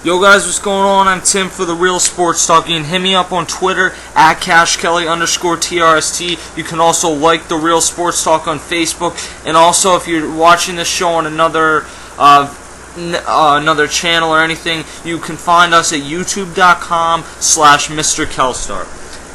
Yo guys, what's going on? I'm Tim for The Real Sports Talk. You can hit me up on Twitter at CashKelly_TRST. You can also like The Real Sports Talk on Facebook. And also, if you're watching this show on another channel or anything, you can find us at youtube.com/Mr. Kelstar.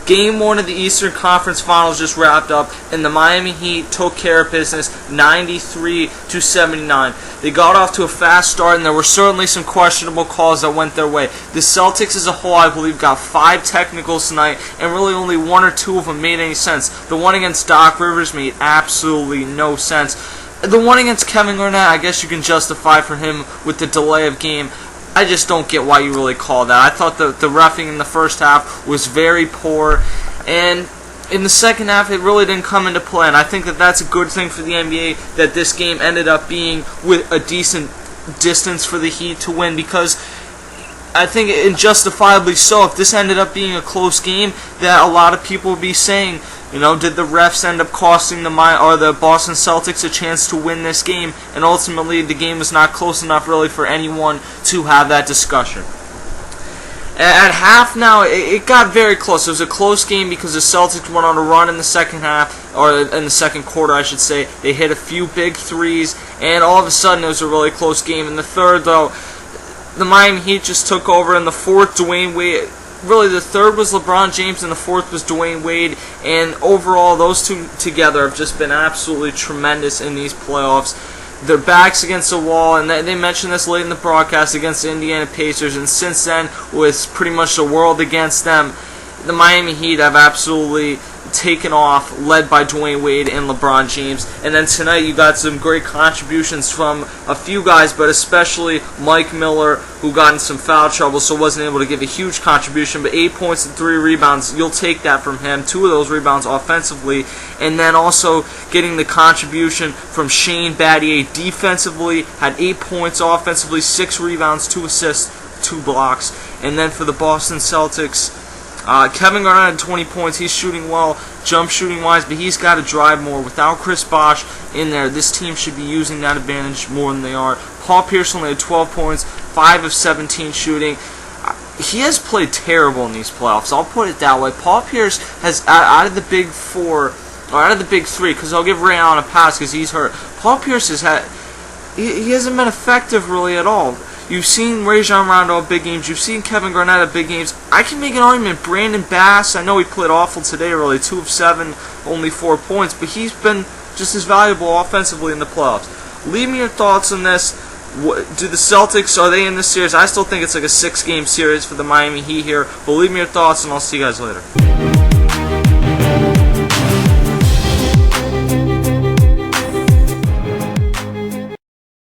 Game 1 of the Eastern Conference Finals just wrapped up, and the Miami Heat took care of business 93-79. They got off to a fast start, and there were certainly some questionable calls that went their way. The Celtics as a whole, I believe, got 5 technicals tonight, and really only 1 or 2 of them made any sense. The one against Doc Rivers made absolutely no sense. The one against Kevin Garnett, I guess you can justify for him with the delay of game. I just don't get why you really call that. I thought the reffing in the first half was very poor, and in the second half it really didn't come into play, and I think that that's a good thing for the NBA that this game ended up being with a decent distance for the Heat to win, because I think, and justifiably so, if this ended up being a close game, that a lot of people would be saying, you know, did the refs end up costing the Boston Celtics a chance to win this game? And ultimately, the game was not close enough really for anyone to have that discussion. At half now, it got very close. It was a close game because the Celtics went on a run in the second half, or in the second quarter, I should say. They hit a few big threes, and all of a sudden it was a really close game. In the third, though, the Miami Heat just took over. In the fourth, Dwayne Wade. Really, the third was LeBron James, and the fourth was Dwayne Wade. And overall, those two together have just been absolutely tremendous in these playoffs. Their backs against the wall, and they mentioned this late in the broadcast against the Indiana Pacers, and since then, with pretty much the world against them, the Miami Heat have absolutely taken off, led by Dwayne Wade and LeBron James. And then tonight you got some great contributions from a few guys, but especially Mike Miller, who got in some foul trouble, so wasn't able to give a huge contribution, but 8 points and 3 rebounds, you'll take that from him. 2 of those rebounds offensively, and then also getting the contribution from Shane Battier defensively, had 8 points offensively, 6 rebounds, 2 assists, 2 blocks. And then for the Boston Celtics, Kevin Garnett had 20 points. He's shooting well, jump shooting wise, but he's got to drive more. Without Chris Bosh in there, this team should be using that advantage more than they are. Paul Pierce only had 12 points, 5 of 17 shooting. He has played terrible in these playoffs. I'll put it that way. Paul Pierce has, out of the big 4, or out of the big 3, because I'll give Ray Allen a pass because he's hurt. Paul Pierce has had, he hasn't been effective really at all. You've seen Rajon Rondo at big games. You've seen Kevin Garnett at big games. I can make an argument. Brandon Bass, I know he played awful today, really. 2 of 7, only 4 points. But he's been just as valuable offensively in the playoffs. Leave me your thoughts on this. Do the Celtics, are they in this series? I still think it's like a 6-game series for the Miami Heat here. But leave me your thoughts, and I'll see you guys later.